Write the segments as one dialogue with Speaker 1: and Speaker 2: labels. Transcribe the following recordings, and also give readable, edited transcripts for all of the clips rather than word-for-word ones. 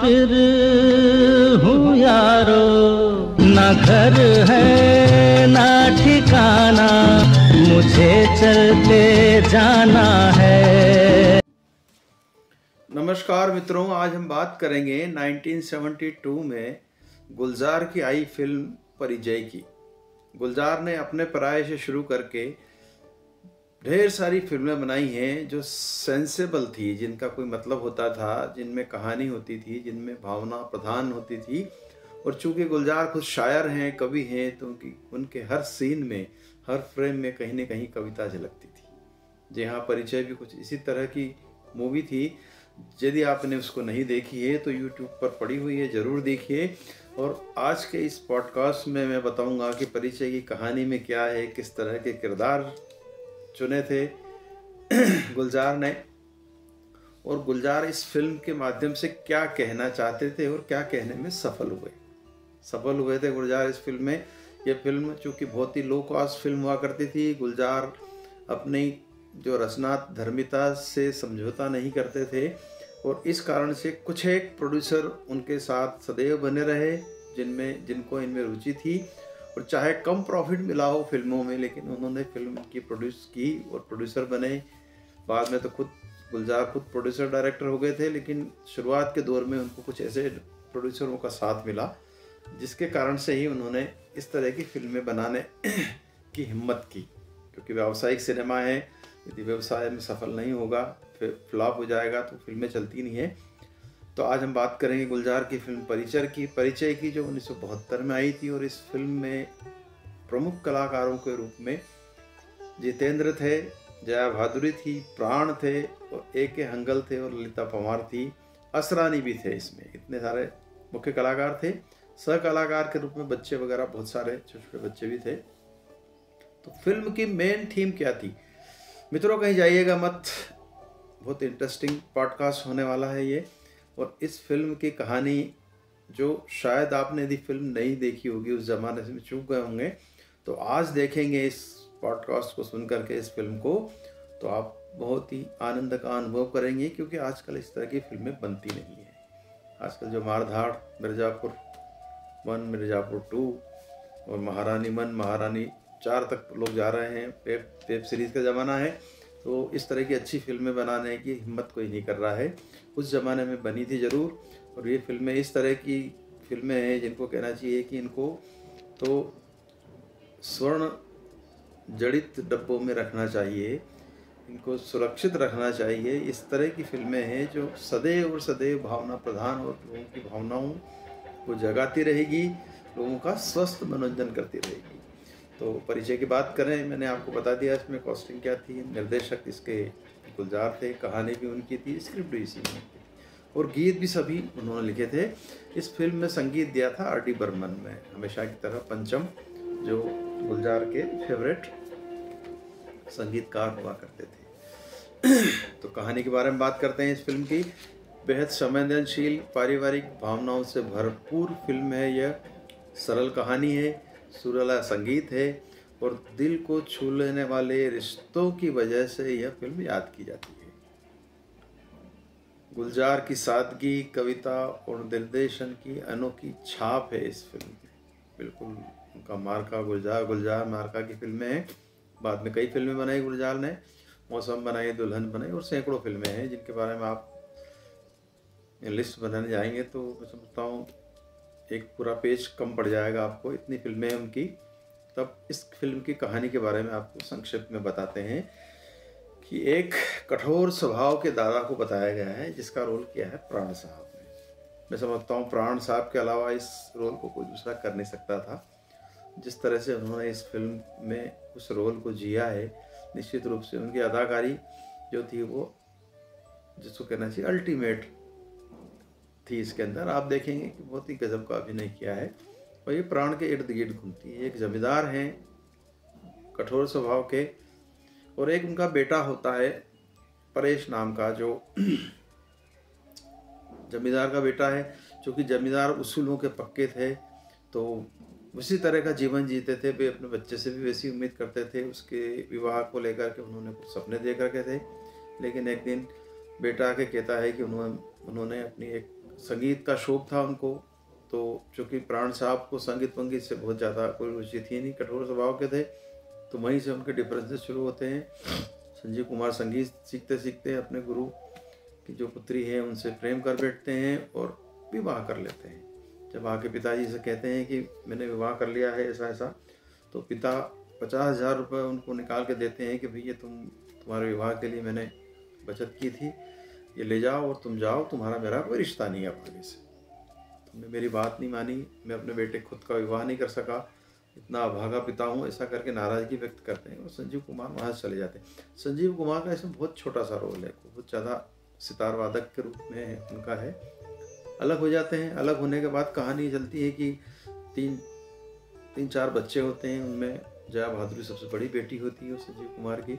Speaker 1: मुसाफिर हूँ यारो, ना घर है ना ठिकाना, मुझे चलते जाना है।
Speaker 2: नमस्कार मित्रों, आज हम बात करेंगे 1972 में गुलजार की आई फिल्म परिचय की। गुलजार ने अपने पराये से शुरू करके ढेर सारी फिल्में बनाई हैं जो सेंसेबल थी, जिनका कोई मतलब होता था, जिनमें कहानी होती थी, जिनमें भावना प्रधान होती थी। और चूंकि गुलजार खुद शायर हैं, कवि हैं, तो उनके हर सीन में, हर फ्रेम में कहीं न कहीं कविता झलकती थी। जी हाँ, परिचय भी कुछ इसी तरह की मूवी थी। यदि आपने उसको नहीं देखी है तो YouTube पर पड़ी हुई है, ज़रूर देखिए। और आज के इस पॉडकास्ट में मैं बताऊंगा कि परिचय की कहानी में क्या है, किस तरह के किरदार चुने थे गुलजार ने, और गुलजार इस फिल्म के माध्यम से क्या कहना चाहते थे और क्या कहने में सफल हुए थे गुलजार इस फिल्म में। यह फिल्म चूँकि बहुत ही लो कॉस्ट फिल्म हुआ करती थी। गुलजार अपनी जो रचनाधर्मिता से समझौता नहीं करते थे, और इस कारण से कुछ एक प्रोड्यूसर उनके साथ सदैव बने रहे जिनको इनमें रुचि थी। और चाहे कम प्रॉफिट मिला हो फिल्मों में, लेकिन उन्होंने फिल्म की प्रोड्यूस की और प्रोड्यूसर बने। बाद में तो गुलजार खुद प्रोड्यूसर डायरेक्टर हो गए थे, लेकिन शुरुआत के दौर में उनको कुछ ऐसे प्रोड्यूसरों का साथ मिला जिसके कारण से ही उन्होंने इस तरह की फिल्में बनाने की हिम्मत की। क्योंकि व्यावसायिक सिनेमा है, यदि व्यवसाय में सफल नहीं होगा, फिर फ्लॉप हो जाएगा, तो फिल्में चलती नहीं है। तो आज हम बात करेंगे गुलजार की फिल्म परिचय की जो 1972 में आई थी। और इस फिल्म में प्रमुख कलाकारों के रूप में जितेंद्र थे, जया भादुरी थी, प्राण थे, और A.K. हंगल थे, और ललिता पंवार थी। असरानी भी थे इसमें। इतने सारे मुख्य कलाकार थे। सह कलाकार के रूप में बच्चे वगैरह बहुत सारे छोटे छोटे बच्चे भी थे। तो फिल्म की मेन थीम क्या थी? मित्रों, कहीं जाइएगा मत, बहुत इंटरेस्टिंग पॉडकास्ट होने वाला है ये। और इस फिल्म की कहानी जो शायद आपने यदि फिल्म नहीं देखी होगी, उस ज़माने से चूक गए होंगे, तो आज देखेंगे इस पॉडकास्ट को सुन करके इस फिल्म को, तो आप बहुत ही आनंद का अनुभव करेंगे। क्योंकि आजकल इस तरह की फिल्में बनती नहीं है। आजकल जो मारधाड़, मिर्ज़ापुर 1, मिर्ज़ापुर 2 और महारानी 1, महारानी 4 तक लोग जा रहे हैं। वेब सीरीज़ का ज़माना है, तो इस तरह की अच्छी फिल्में बनाने की हिम्मत कोई नहीं कर रहा है। उस ज़माने में बनी थी ज़रूर। और ये फिल्में इस तरह की फिल्में हैं जिनको कहना चाहिए कि इनको तो स्वर्ण जड़ित डब्बों में रखना चाहिए, इनको सुरक्षित रखना चाहिए। इस तरह की फिल्में हैं जो सदैव और सदैव भावना प्रधान और लोगों की भावनाओं को जगाती रहेगी, लोगों का स्वस्थ मनोरंजन करती रहेगी। तो परिचय की बात करें, मैंने आपको बता दिया इसमें कॉस्टिंग क्या थी। निर्देशक इसके गुलजार थे, कहानी भी उनकी थी, स्क्रिप्ट भी इसी में थी, और गीत भी सभी उन्होंने लिखे थे। इस फिल्म में संगीत दिया था R.D. बर्मन में, हमेशा की तरह पंचम, जो गुलजार के फेवरेट संगीतकार हुआ करते थे। तो कहानी के बारे में बात करते हैं। इस फिल्म की बेहद संवेदनशील, पारिवारिक भावनाओं से भरपूर फिल्म है यह। सरल कहानी है, सुरीला संगीत है, और दिल को छू लेने वाले रिश्तों की वजह से यह फिल्म याद की जाती है। गुलजार की सादगी, कविता और निर्देशन की अनोखी छाप है इस फिल्म में। बिल्कुल उनका मार्का गुलजार मार्का की फिल्में हैं। बाद में कई फिल्में बनाई गुलजार ने, मौसम बनाई, दुल्हन बनाई, और सैकड़ों फिल्में हैं जिनके बारे में आप लिस्ट बनाने जाएंगे तो मैं समझता हूँ एक पूरा पेज कम पड़ जाएगा आपको, इतनी फिल्में हैं उनकी। तब इस फिल्म की कहानी के बारे में आपको संक्षिप्त में बताते हैं कि एक कठोर स्वभाव के दादा को बताया गया है, जिसका रोल किया है प्राण साहब ने। मैं समझता हूँ प्राण साहब के अलावा इस रोल को कोई दूसरा कर नहीं सकता था। जिस तरह से उन्होंने इस फिल्म में उस रोल को जिया है, निश्चित रूप से उनकी अदाकारी जो थी वो, जिसको कहना चाहिए, अल्टीमेट थी। इसके अंदर आप देखेंगे कि बहुत ही गजब का अभिनय किया है। और ये प्राण के इर्द गिर्द घूमती है। एक जमींदार हैं कठोर स्वभाव के, और एक उनका बेटा होता है परेश नाम का, जो जमींदार का बेटा है। चूँकि जमींदार उसूलों के पक्के थे, तो उसी तरह का जीवन जीते थे। वे अपने बच्चे से भी वैसी उम्मीद करते थे। उसके विवाह को लेकर के उन्होंने कुछ सपने देख रखे थे, लेकिन एक दिन बेटा आके कहता है कि उन्होंने अपनी एक संगीत का शौक था उनको, तो चूँकि प्राण साहब को संगीत वंगीत से बहुत ज़्यादा कोई रुचि थी नहीं, कठोर स्वभाव के थे, तो वहीं से उनके डिफरेंसेस शुरू होते हैं। संजीव कुमार संगीत सीखते सीखते अपने गुरु की जो पुत्री है उनसे प्रेम कर बैठते हैं और विवाह कर लेते हैं। जब आके पिताजी से कहते हैं कि मैंने विवाह कर लिया है ऐसा ऐसा, तो पिता 50,000 रुपये उनको निकाल के देते हैं कि भैया तुम्हारे विवाह के लिए मैंने बचत की थी, ये ले जाओ और तुम जाओ, तुम्हारा मेरा कोई रिश्ता नहीं है अब आगे से। तुमने मेरी बात नहीं मानी, मैं अपने बेटे खुद का विवाह नहीं कर सका, इतना अभागा पिता हूँ, ऐसा करके नाराज़गी व्यक्त करते हैं और संजीव कुमार वहाँ से चले जाते हैं। संजीव कुमार का इसमें बहुत छोटा सा रोल है, बहुत ज़्यादा सितार वादक के रूप में उनका है। अलग हो जाते हैं। अलग होने के बाद कहानी चलती है कि तीन चार बच्चे होते हैं, उनमें जया बहादुरी सबसे बड़ी बेटी होती है संजीव कुमार की,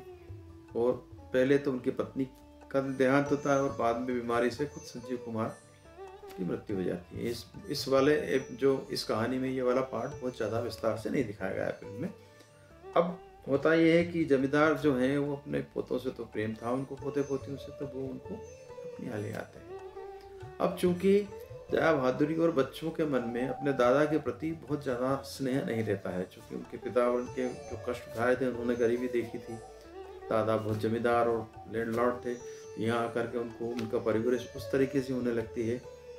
Speaker 2: और पहले तो उनकी पत्नी का देहांत होता है और बाद में बीमारी से खुद संजीव कुमार की मृत्यु हो जाती है। इस वाले इस कहानी में ये वाला पार्ट बहुत ज़्यादा विस्तार से नहीं दिखाया गया है फिल्म में। अब होता ये है कि जमींदार जो हैं वो अपने पोतों से तो प्रेम था उनको, पोते पोतियों से, तो वो उनको अपने यहाँ ले आते हैं। अब चूँकि जया बहादुरी और बच्चों के मन में अपने दादा के प्रति बहुत ज़्यादा स्नेह नहीं रहता है, चूँकि उनके पिता और उनके जो कष्ट उठाए थे, उन्होंने गरीबी देखी थी। दादा बहुत जमींदार और लैंडलॉर्ड थे। यहाँ आकर के उनको उनका परिवेश उस तरीके से होने लगती है,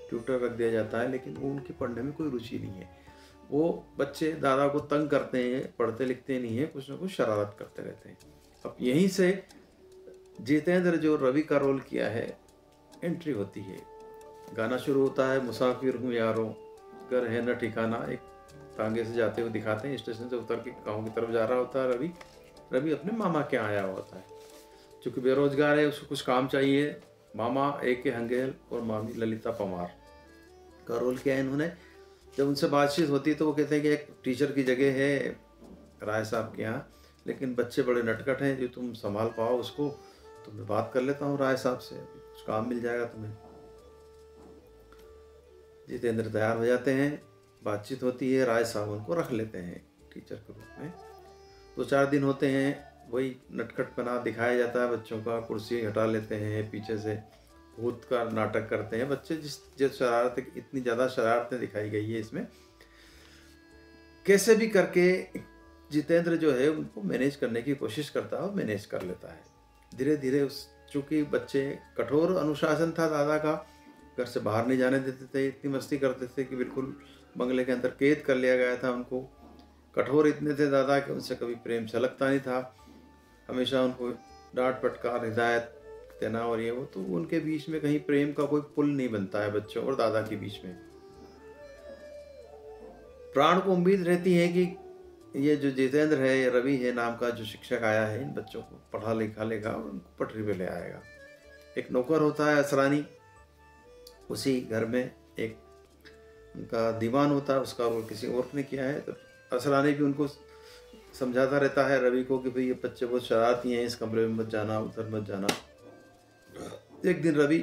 Speaker 2: ट्यूटर रख दिया जाता है, लेकिन वो उनकी पढ़ने में कोई रुचि नहीं है। वो बच्चे दादा को तंग करते हैं, पढ़ते लिखते नहीं है, कुछ ना कुछ शरारत करते रहते हैं। अब यहीं से जितेंद्र जो रवि का रोल किया है एंट्री होती है। गाना शुरू होता है, मुसाफिर हूँ यारों घर है न ठिकाना, एक तांगे से जाते हुए दिखाते हैं, स्टेशन से उतर के गाँव की तरफ जा रहा होता है रवि अपने मामा के आया हुआ होता है। चूँकि बेरोजगार है, उसको कुछ काम चाहिए। मामा A.K. हंगेल और मामी ललिता पमार का रोल किया है इन्होंने। जब उनसे बातचीत होती है तो वो कहते हैं कि एक टीचर की जगह है राय साहब के यहाँ, लेकिन बच्चे बड़े नटखट हैं, जो तुम संभाल पाओ उसको, तो मैं बात कर लेता हूँ राय साहब से, कुछ काम मिल जाएगा तुम्हें। जितेंद्र तैयार हो जाते हैं, बातचीत होती है, राय साहब उनको रख लेते हैं टीचर के रूप में। 2-4 दिन होते हैं, वही नटखटपना दिखाया जाता है बच्चों का, कुर्सी हटा लेते हैं, पीछे से भूत का नाटक करते हैं बच्चे। जिस शरारत, इतनी ज़्यादा शरारतें दिखाई गई है इसमें। कैसे भी करके जितेंद्र जो है उनको मैनेज करने की कोशिश करता है और मैनेज कर लेता है धीरे धीरे। चूँकि बच्चे, कठोर अनुशासन था दादा का, घर से बाहर नहीं जाने देते थे, इतनी मस्ती करते थे कि बिल्कुल बंगले के अंदर कैद कर लिया गया था उनको। कठोर इतने थे दादा कि उनसे कभी प्रेम छलकता नहीं था, हमेशा उनको डांट फटकार हिदायत देना और ये वो, तो उनके बीच में कहीं प्रेम का कोई पुल नहीं बनता है बच्चों और दादा के बीच में। प्राण को उम्मीद रहती है कि ये जो जितेंद्र है, रवि है नाम का जो शिक्षक आया है, इन बच्चों को पढ़ा लिखा लेगा और उनको पटरी पे ले आएगा। एक नौकर होता है असरानी, उसी घर में एक उनका दीवान होता है, उसका रोल किसी और ने किया है। तो असरानी भी उनको समझाता रहता है रवि को कि भाई ये बच्चे बहुत शरारती हैं, इस कमरे में मत जाना, उधर मत जाना। एक दिन रवि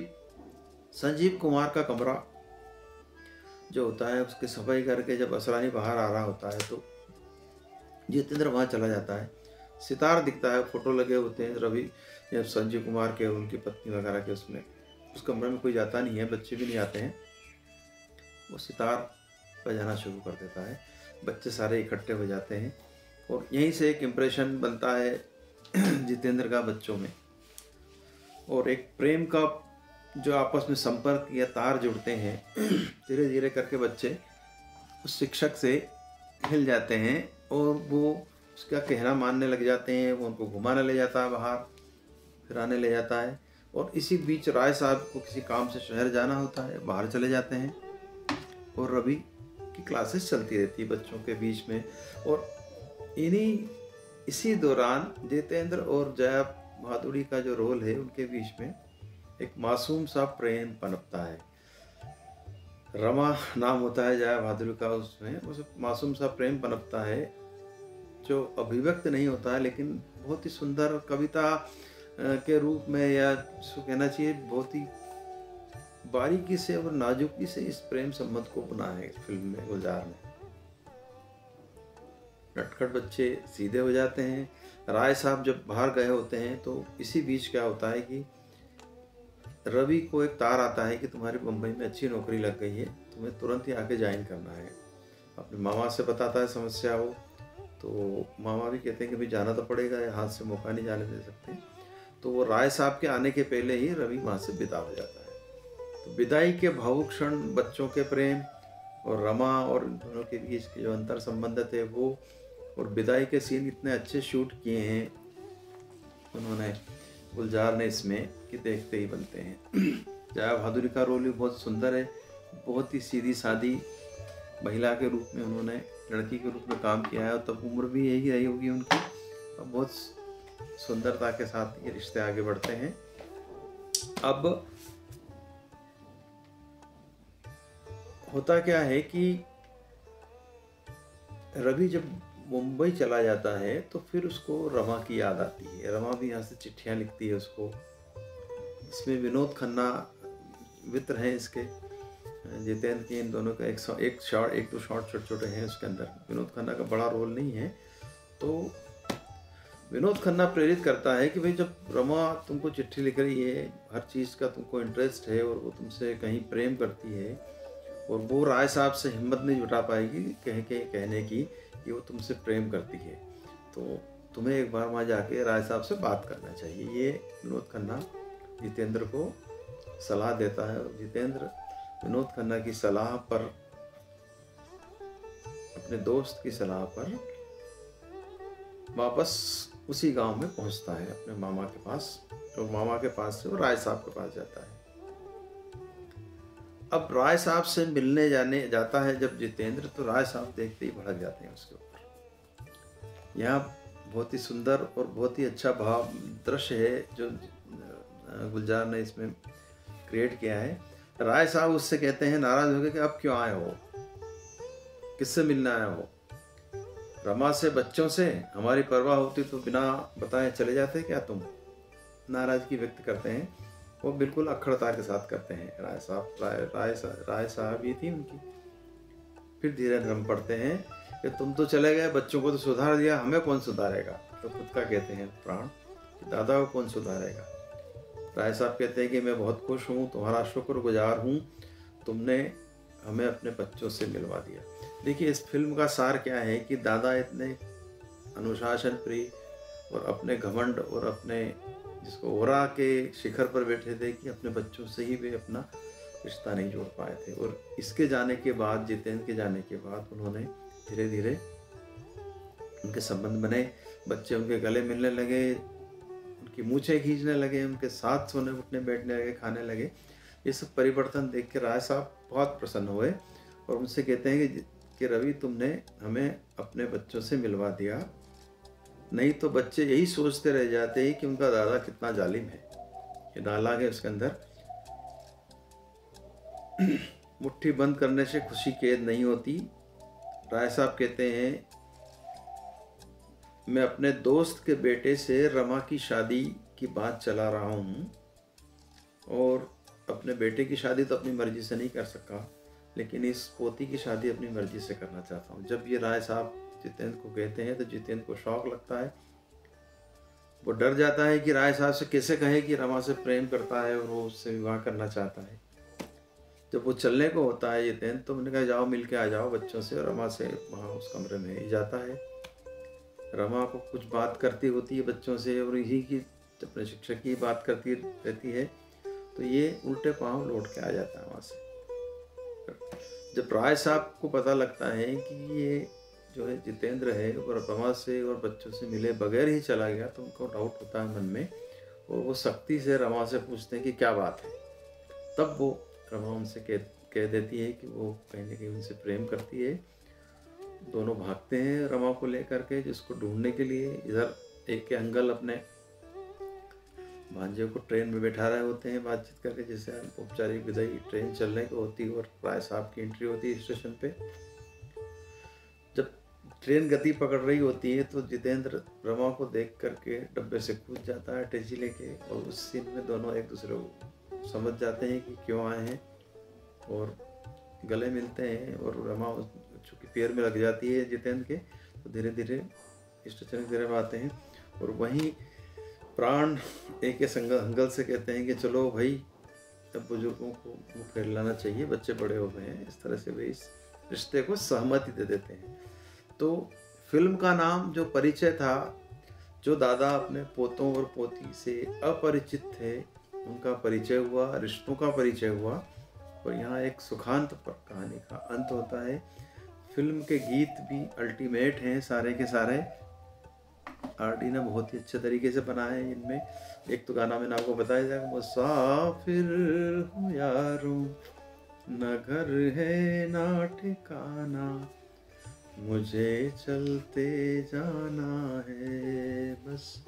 Speaker 2: संजीव कुमार का कमरा जो होता है उसकी सफाई करके जब असरानी बाहर आ रहा होता है तो जितेंद्र वहाँ चला जाता है। सितार दिखता है, फोटो लगे होते हैं रवि या संजीव कुमार के, उनकी पत्नी वगैरह के, उसमें उस कमरे में कोई जाता नहीं है, बच्चे भी नहीं आते हैं। वो सितार बजाना शुरू कर देता है, बच्चे सारे इकट्ठे हो जाते हैं और यहीं से एक इम्प्रेशन बनता है जितेंद्र का बच्चों में, और एक प्रेम का जो आपस में संपर्क या तार जुड़ते हैं। धीरे धीरे करके बच्चे उस शिक्षक से हिल जाते हैं और वो उसका कहना मानने लग जाते हैं। वो उनको घुमाने ले जाता है, बाहर फिराने ले जाता है। और इसी बीच राय साहब को किसी काम से शहर जाना होता है, बाहर चले जाते हैं और रवि की क्लासेस चलती रहती है बच्चों के बीच में। और इसी दौरान जितेंद्र और जया बहादुरी का जो रोल है, उनके बीच में एक मासूम सा प्रेम पनपता है। रमा नाम होता है जया बहादुरी का, उसमें उस मासूम सा प्रेम पनपता है जो अभिव्यक्त नहीं होता है, लेकिन बहुत ही सुंदर कविता के रूप में, या जिसको कहना चाहिए बहुत ही बारीकी से और नाजुकी से इस प्रेम संबंध को बुना है फिल्म में, गुलजार में। नटखट बच्चे सीधे हो जाते हैं। राय साहब जब बाहर गए होते हैं तो इसी बीच क्या होता है कि रवि को एक तार आता है कि तुम्हारी मुंबई में अच्छी नौकरी लग गई है, तुम्हें तुरंत ही आके ज्वाइन करना है। अपने मामा से बताता है समस्या हो, तो मामा भी कहते हैं कि भाई जाना तो पड़ेगा, हाथ से मौका नहीं जाने दे सकते। तो वो राय साहब के आने के पहले ही रवि वहाँ से विदा हो जाता है। तो विदाई के भावुक क्षण, बच्चों के प्रेम और रमा और दोनों के बीच के जो अंतर संबंध थे वो, और विदाई के सीन इतने अच्छे शूट किए हैं उन्होंने, गुलजार ने इसमें, कि देखते ही बनते हैं। जया भादुरी का रोल भी बहुत सुंदर है, बहुत ही सीधी सादी महिला के रूप में उन्होंने लड़की के रूप में काम किया है, और तब उम्र भी यही रही होगी उनकी, और बहुत सुंदरता के साथ ये रिश्ते आगे बढ़ते हैं। अब होता क्या है कि रवि जब मुंबई चला जाता है तो फिर उसको रमा की याद आती है। रमा भी यहाँ से चिट्ठियाँ लिखती है उसको। इसमें विनोद खन्ना मित्र हैं इसके, जितेंद्र के, इन दोनों का एक दो शॉर्ट छोटे छोटे हैं उसके अंदर। विनोद खन्ना का बड़ा रोल नहीं है। तो विनोद खन्ना प्रेरित करता है कि भाई जब रमा तुमको चिट्ठी लिख रही है, हर चीज़ का तुमको इंटरेस्ट है, और वो तुमसे कहीं प्रेम करती है, और वो राय साहब से हिम्मत नहीं जुटा पाएगी कहने की कि वो तुमसे प्रेम करती है, तो तुम्हें एक बार वहाँ जाके राय साहब से बात करना चाहिए। ये विनोद खन्ना जितेंद्र को सलाह देता है, और जितेंद्र विनोद खन्ना की सलाह पर, अपने दोस्त की सलाह पर वापस उसी गांव में पहुंचता है अपने मामा के पास, और मामा के पास से वो राय साहब के पास जाता है। अब राय साहब से मिलने जाता है जब जितेंद्र, तो राय साहब देखते ही भड़क जाते हैं उसके ऊपर। यहाँ बहुत ही सुंदर और बहुत ही अच्छा भाव दृश्य है जो गुलजार ने इसमें क्रिएट किया है। राय साहब उससे कहते हैं नाराज होकर कि अब क्यों आए हो, किससे मिलने आए हो? रमा से, बच्चों से? हमारी परवाह होती तो बिना बताए चले जाते क्या तुम? नाराजगी व्यक्त करते हैं। वो बिल्कुल अक्खड़ता के साथ करते हैं राय साहब। राय साहब ही थी उनकी। फिर धीरे धर्म पढ़ते हैं कि तुम तो चले गए, बच्चों को तो सुधार दिया, हमें कौन सुधारेगा? तो खुद का कहते हैं प्राण कि दादा को कौन सुधारेगा? राय साहब कहते हैं कि मैं बहुत खुश हूँ, तुम्हारा शुक्रगुजार हूँ, तुमने हमें अपने बच्चों से मिलवा दिया। देखिए इस फिल्म का सार क्या है कि दादा इतने अनुशासन प्रिय और अपने घमंड और अपने जिसको ओरा के शिखर पर बैठे थे कि अपने बच्चों से ही वे अपना रिश्ता नहीं जोड़ पाए थे। और इसके जाने के बाद, जितेंद्र के जाने के बाद, उन्होंने धीरे धीरे उनके संबंध बने, बच्चे उनके गले मिलने लगे, उनकी मूछें खींचने लगे, उनके साथ सोने उठने बैठने लगे, खाने लगे। ये सब परिवर्तन देख के राय साहब बहुत प्रसन्न हुए और उनसे कहते हैं कि रवि तुमने हमें अपने बच्चों से मिलवा दिया, नहीं तो बच्चे यही सोचते रह जाते हैं कि उनका दादा कितना जालिम है। ये डायलॉग है उसके अंदर। मुट्ठी बंद करने से खुशी कैद नहीं होती। राय साहब कहते हैं मैं अपने दोस्त के बेटे से रमा की शादी की बात चला रहा हूँ, और अपने बेटे की शादी तो अपनी मर्जी से नहीं कर सका, लेकिन इस पोती की शादी अपनी मर्जी से करना चाहता हूँ। जब ये राय साहब जितेंद्र को कहते हैं तो जितेंद्र को शौक लगता है। वो डर जाता है कि राय साहब से कैसे कहे कि रमा से प्रेम करता है और वो उससे विवाह करना चाहता है। जब वो चलने को होता है जितेंद्र, तो मैंने कहा जाओ मिल के आ जाओ बच्चों से, और रमा से वहाँ उस कमरे में ही जाता है। रमा को कुछ बात करती होती है बच्चों से, और यही की अपने शिक्षक की बात करती रहती है, तो ये उल्टे पाँव लौट के आ जाता है वहाँ से। जब राय साहब को पता लगता है कि ये जो है जितेंद्र है और रमा से और बच्चों से मिले बगैर ही चला गया, तो उनको डाउट होता है मन में, और वो सख्ती से रमा से पूछते हैं कि क्या बात है। तब वो रमा उनसे कह देती है कि वो कहीं ना कहीं उनसे प्रेम करती है। दोनों भागते हैं रमा को लेकर के, जिसको ढूंढने के लिए। इधर एक के अंकल अपने भांजे को ट्रेन में बैठा रहे होते हैं बातचीत करके, जैसे औपचारिक विदाई ट्रेन चलने को होती, और राय साहब की एंट्री होती है स्टेशन पे। जब ट्रेन गति पकड़ रही होती है तो जितेंद्र रमा को देख करके डब्बे से कूद जाता है टेची लेके, और उस सीन में दोनों एक दूसरे को समझ जाते हैं कि क्यों आए हैं, और गले मिलते हैं। और रमा चूँकि पैर में लग जाती है जितेंद्र के, तो धीरे धीरे स्टेशन की तरफ आते हैं। और वहीं प्राण एक अंकल से कहते हैं कि चलो भाई तब बुजुर्गों को मुँह फेर लाना चाहिए, बच्चे बड़े हो गए हैं, इस तरह से वे इस रिश्ते को सहमति दे देते हैं। तो फिल्म का नाम जो परिचय था, जो दादा अपने पोतों और पोती से अपरिचित थे उनका परिचय हुआ, रिश्तों का परिचय हुआ, और यहाँ एक सुखांत पर कहानी का अंत होता है। फिल्म के गीत भी अल्टीमेट हैं सारे के सारे, आर.डी. ने बहुत ही अच्छे तरीके से बनाए हैं। इनमें एक तो गाना मैंने आपको बताया जाएगा, मुसाफिर हूँ यारों, न घर है ना ठिकाना, मुझे चलते जाना है, बस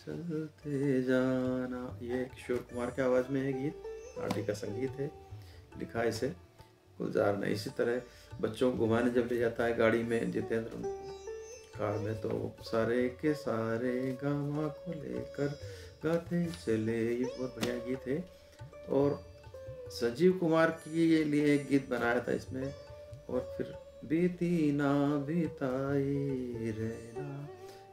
Speaker 2: चलते जाना। ये किशोर कुमार के आवाज़ में है गीत, आर.डी. का संगीत है, लिखा इसे गुलजार ने। इसी तरह बच्चों को घुमाने जब ले जाता है गाड़ी में जितेंद्र कार में, तो सारे के सारे गामा को लेकर गाते चले, ये बहुत बढ़िया गीत है। और संजीव कुमार के लिए एक गीत बनाया था इसमें, और फिर बीती ना बीताई रहना,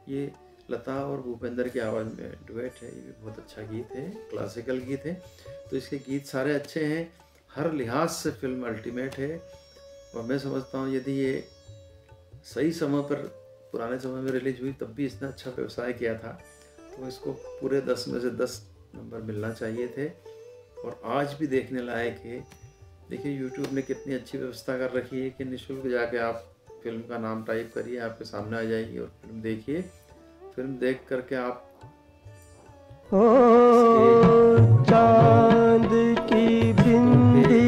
Speaker 2: ये लता और भूपेंद्र की आवाज़ में डुएट है, ये भी बहुत अच्छा गीत है, क्लासिकल गीत है। तो इसके गीत सारे अच्छे हैं, हर लिहाज से फिल्म अल्टीमेट है। और मैं समझता हूँ यदि ये सही समय पर, पुराने समय में रिलीज हुई तब भी इसने अच्छा व्यवसाय किया था, तो इसको पूरे 10 में से 10 नंबर मिलना चाहिए थे। और आज भी देखने लायक है। देखिए यूट्यूब ने कितनी अच्छी व्यवस्था कर रखी है कि निःशुल्क जाके आप फिल्म का नाम टाइप करिए, आपके सामने आ जाएगी और फिल्म देखिए। फिल्म देख करके आप
Speaker 3: चांद की बिंदी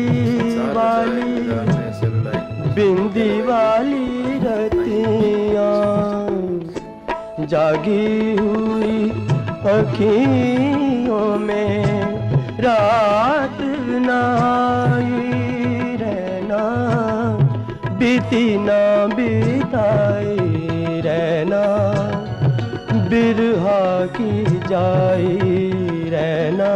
Speaker 3: वाली रतियाँ, जागी हुई अखियों में रात नाई रहना, बीती ना बिताई रहना, बिरहा की जाई रहना।